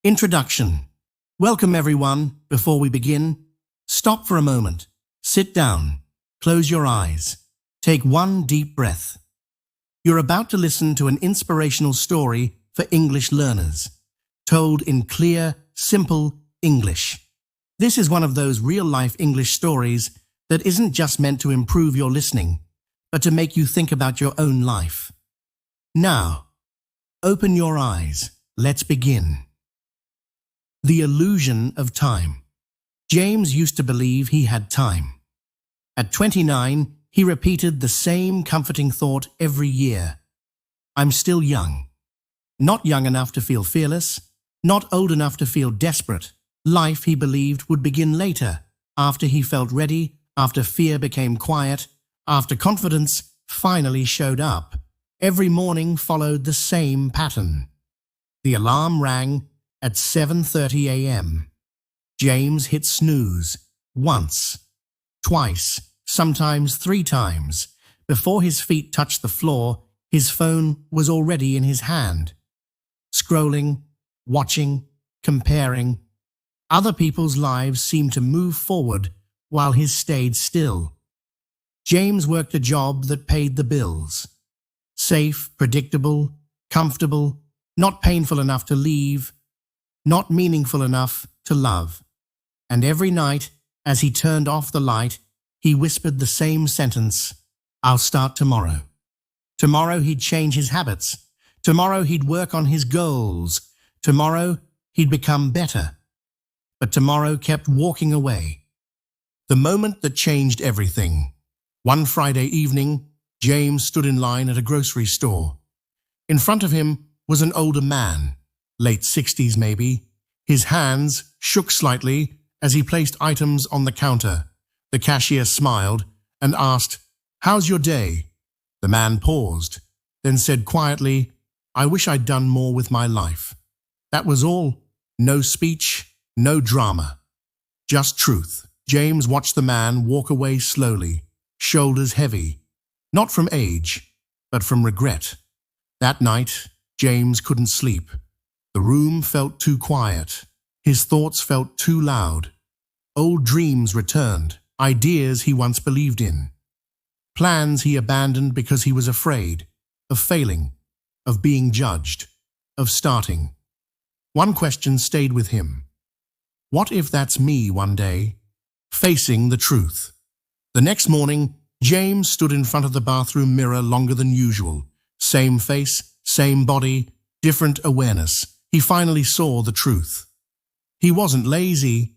Introduction. Welcome everyone. Before we begin, stop for a moment. Sit down. Close your eyes. Take one deep breath. You're about to listen to an inspirational story for English learners, told in clear, simple English. This is one of those real-life English stories that isn't just meant to improve your listening, but to make you think about your own life. Now, open your eyes. Let's begin. The illusion of time. James used to believe he had time. At 29, he repeated the same comforting thought every year. I'm still young. Not young enough to feel fearless, not old enough to feel desperate. Life, he believed, would begin later, after he felt ready, after fear became quiet, after confidence finally showed up. Every morning followed the same pattern. The alarm rang at 7:30 a.m. James hit snooze once, twice, sometimes 3 times. Before his feet touched the floor, his phone was already in his hand. Scrolling, watching, comparing. Other people's lives seemed to move forward while his stayed still. James worked a job that paid the bills. Safe, predictable, comfortable, not painful enough to leave, not meaningful enough to love. And every night, as he turned off the light, he whispered the same sentence, I'll start tomorrow. Tomorrow he'd change his habits. Tomorrow he'd work on his goals. Tomorrow he'd become better. But tomorrow kept walking away. The moment that changed everything. One Friday evening, James stood in line at a grocery store. In front of him was an older man, late 60s maybe. His hands shook slightly as he placed items on the counter. The cashier smiled and asked, How's your day? The man paused, then said quietly, I wish I'd done more with my life. That was all. No speech, no drama. Just truth. James watched the man walk away slowly, shoulders heavy, not from age, but from regret. That night, James couldn't sleep. The room felt too quiet. His thoughts felt too loud. Old dreams returned, ideas he once believed in. Plans he abandoned because he was afraid of failing, of being judged, of starting. One question stayed with him. What if that's me one day, facing the truth? The next morning, James stood in front of the bathroom mirror longer than usual. Same face, same body, different awareness. He finally saw the truth. He wasn't lazy.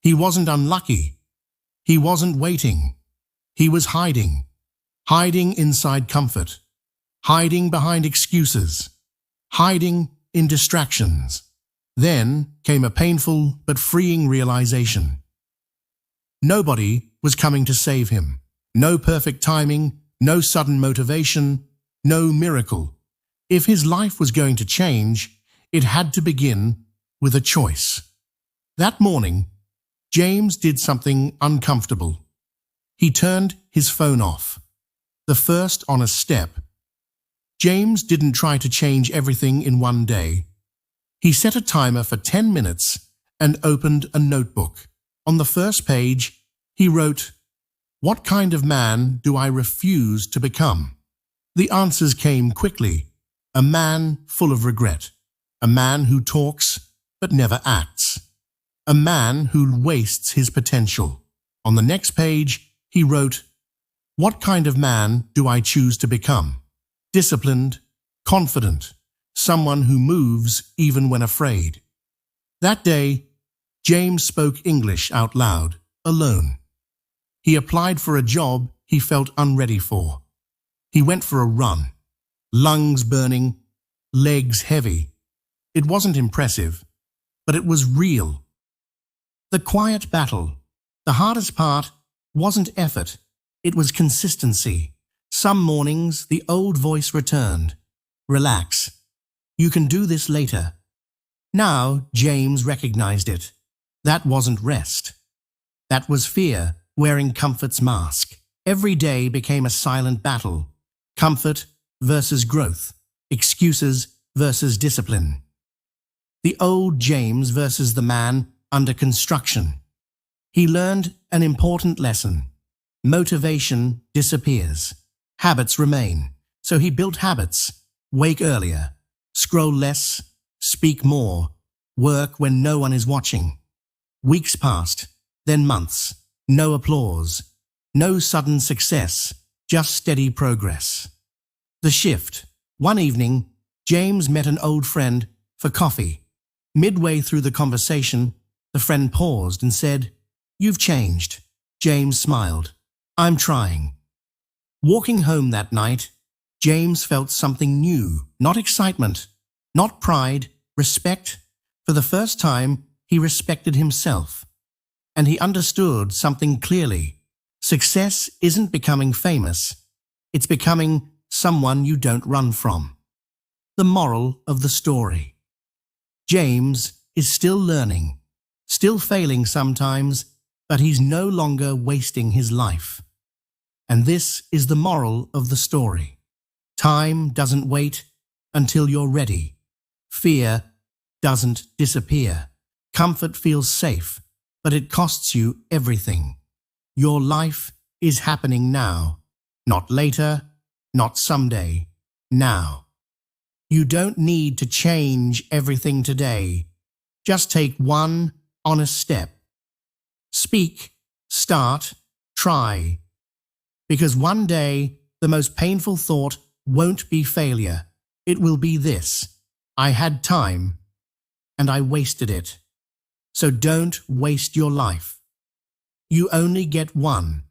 He wasn't unlucky. He wasn't waiting. He was hiding. Hiding inside comfort. Hiding behind excuses. Hiding in distractions. Then came a painful but freeing realization. Nobody was coming to save him. No perfect timing, no sudden motivation, no miracle. If his life was going to change, it had to begin with a choice. That morning, James did something uncomfortable. He turned his phone off. The first honest step. James didn't try to change everything in one day. He set a timer for 10 minutes and opened a notebook. On the first page, he wrote, What kind of man do I refuse to become? The answers came quickly. A man full of regret. A man who talks but never acts. A man who wastes his potential. On the next page, he wrote, What kind of man do I choose to become? Disciplined, confident, someone who moves even when afraid. That day, James spoke English out loud, alone. He applied for a job he felt unready for. He went for a run, lungs burning, legs heavy. It wasn't impressive, but it was real. The quiet battle. The hardest part wasn't effort, it was consistency. Some mornings, the old voice returned. Relax. You can do this later. Now, James recognized it. That wasn't rest. That was fear wearing comfort's mask. Every day became a silent battle. Comfort versus growth. Excuses versus discipline. The old James versus the man under construction. He learned an important lesson. Motivation disappears. Habits remain. So he built habits. Wake earlier. Scroll less. Speak more. Work when no one is watching. Weeks passed, then months. No applause. No sudden success. Just steady progress. The shift. One evening, James met an old friend for coffee. Midway through the conversation, the friend paused and said, "You've changed." James smiled. "I'm trying." Walking home that night, James felt something new, not excitement, not pride, respect. For the first time, he respected himself. And he understood something clearly. Success isn't becoming famous. It's becoming someone you don't run from. The moral of the story. James is still learning, still failing sometimes, but he's no longer wasting his life. And this is the moral of the story. Time doesn't wait until you're ready. Fear doesn't disappear. Comfort feels safe, but it costs you everything. Your life is happening now, not later, not someday, now. You don't need to change everything today. Just take one honest step. Speak, start, try. Because one day, the most painful thought won't be failure. It will be this: I had time, and I wasted it. So don't waste your life. You only get one.